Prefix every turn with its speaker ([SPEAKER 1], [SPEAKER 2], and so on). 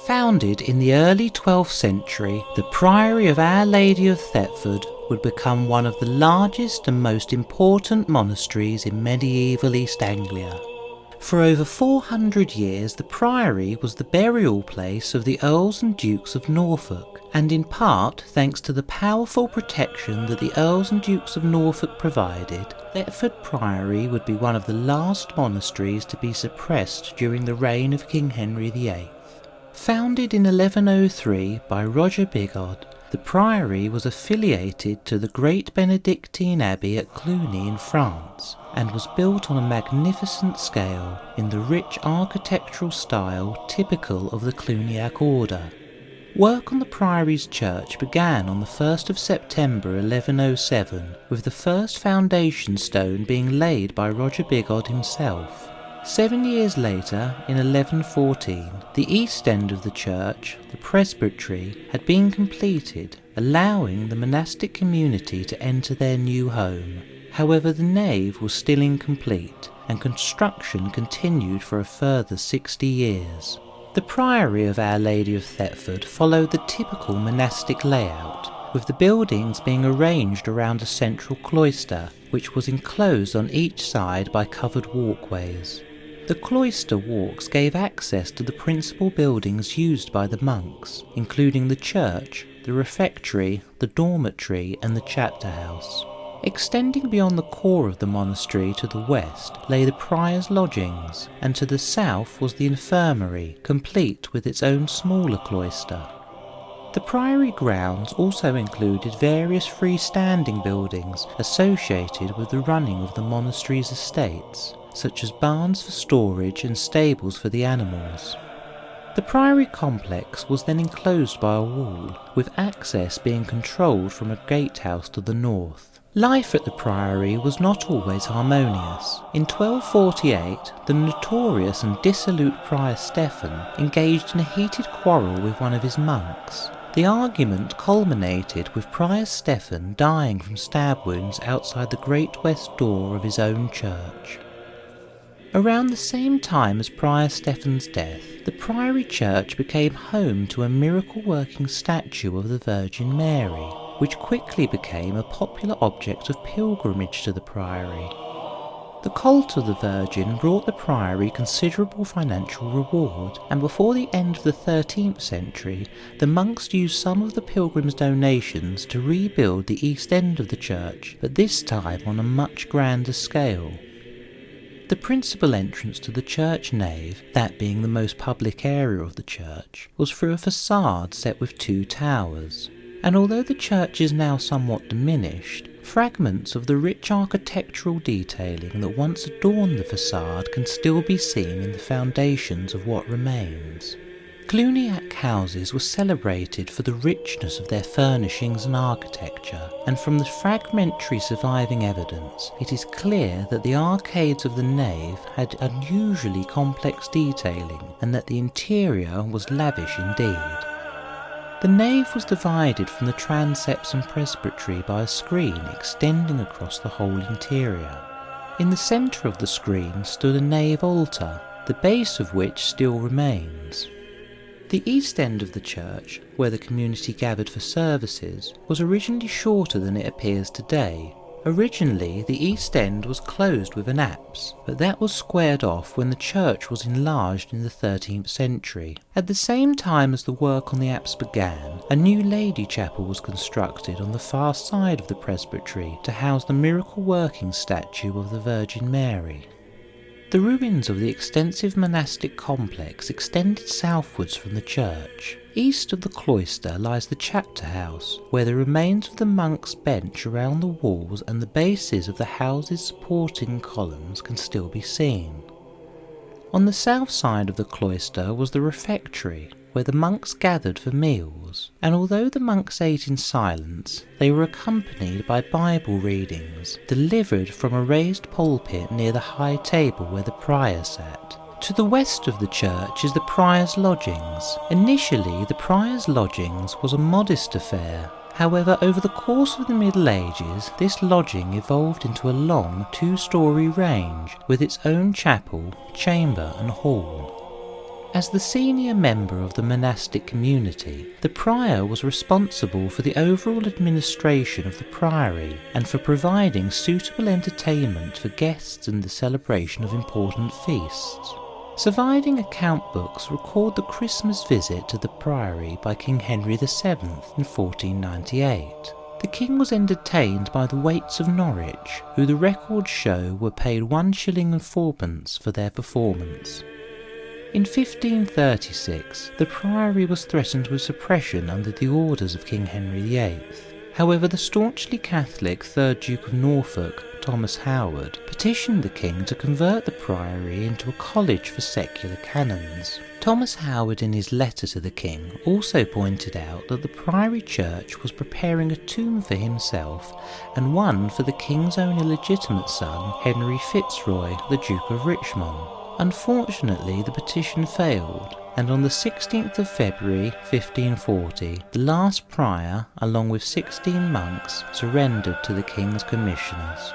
[SPEAKER 1] Founded in the early 12th century, the Priory of Our Lady of Thetford would become one of the largest and most important monasteries in medieval East Anglia. For over 400 years, the Priory was the burial place of the Earls and Dukes of Norfolk, and in part thanks to the powerful protection that the Earls and Dukes of Norfolk provided, Thetford Priory would be one of the last monasteries to be suppressed during the reign of King Henry VIII. Founded in 1103 by Roger Bigod, the Priory was affiliated to the Great Benedictine Abbey at Cluny in France, and was built on a magnificent scale in the rich architectural style typical of the Cluniac order. Work on the Priory's church began on the 1st of September 1107, with the first foundation stone being laid by Roger Bigod himself. 7 years later, in 1114, the east end of the church, the presbytery, had been completed, allowing the monastic community to enter their new home. However, the nave was still incomplete, and construction continued for a further 60 years. The Priory of Our Lady of Thetford followed the typical monastic layout, with the buildings being arranged around a central cloister, which was enclosed on each side by covered walkways. The cloister walks gave access to the principal buildings used by the monks, including the church, the refectory, the dormitory and the chapter house. Extending beyond the core of the monastery to the west lay the prior's lodgings, and to the south was the infirmary, complete with its own smaller cloister. The priory grounds also included various freestanding buildings associated with the running of the monastery's estates, such as barns for storage and stables for the animals. The priory complex was then enclosed by a wall, with access being controlled from a gatehouse to the north. Life at the priory was not always harmonious. In 1248, the notorious and dissolute Prior Stephen engaged in a heated quarrel with one of his monks. The argument culminated with Prior Stephen dying from stab wounds outside the great west door of his own church. Around the same time as Prior Stephen's death, the Priory Church became home to a miracle-working statue of the Virgin Mary, which quickly became a popular object of pilgrimage to the Priory. The cult of the Virgin brought the Priory considerable financial reward, and before the end of the 13th century, the monks used some of the pilgrims' donations to rebuild the east end of the church, but this time on a much grander scale. The principal entrance to the church nave, that being the most public area of the church, was through a facade set with 2 towers, and although the church is now somewhat diminished, fragments of the rich architectural detailing that once adorned the facade can still be seen in the foundations of what remains. Cluniac houses were celebrated for the richness of their furnishings and architecture, and from the fragmentary surviving evidence, it is clear that the arcades of the nave had unusually complex detailing, and that the interior was lavish indeed. The nave was divided from the transepts and presbytery by a screen extending across the whole interior. In the centre of the screen stood a nave altar, the base of which still remains. The east end of the church, where the community gathered for services, was originally shorter than it appears today. Originally, the east end was closed with an apse, but that was squared off when the church was enlarged in the 13th century. At the same time as the work on the apse began, a new lady chapel was constructed on the far side of the presbytery to house the miracle-working statue of the Virgin Mary. The ruins of the extensive monastic complex extended southwards from the church. East of the cloister lies the chapter house, where the remains of the monks' bench around the walls and the bases of the house's supporting columns can still be seen. On the south side of the cloister was the refectory, where the monks gathered for meals, and although the monks ate in silence, they were accompanied by Bible readings, delivered from a raised pulpit near the high table where the prior sat. To the west of the church is the prior's lodgings. Initially, the prior's lodgings was a modest affair. However, over the course of the Middle Ages, this lodging evolved into a long 2-storey range with its own chapel, chamber and hall. As the senior member of the monastic community, the prior was responsible for the overall administration of the priory and for providing suitable entertainment for guests and the celebration of important feasts. Surviving account books record the Christmas visit to the priory by King Henry VII in 1498. The king was entertained by the waits of Norwich, who the records show were paid 1 shilling and 4pence for their performance. In 1536, the priory was threatened with suppression under the orders of King Henry VIII. However, the staunchly Catholic 3rd Duke of Norfolk, Thomas Howard, petitioned the king to convert the priory into a college for secular canons. Thomas Howard, in his letter to the king, also pointed out that the priory church was preparing a tomb for himself and one for the king's own illegitimate son, Henry Fitzroy, the Duke of Richmond. Unfortunately, the petition failed, and on the 16th of February 1540, the last prior, along with 16 monks, surrendered to the king's commissioners.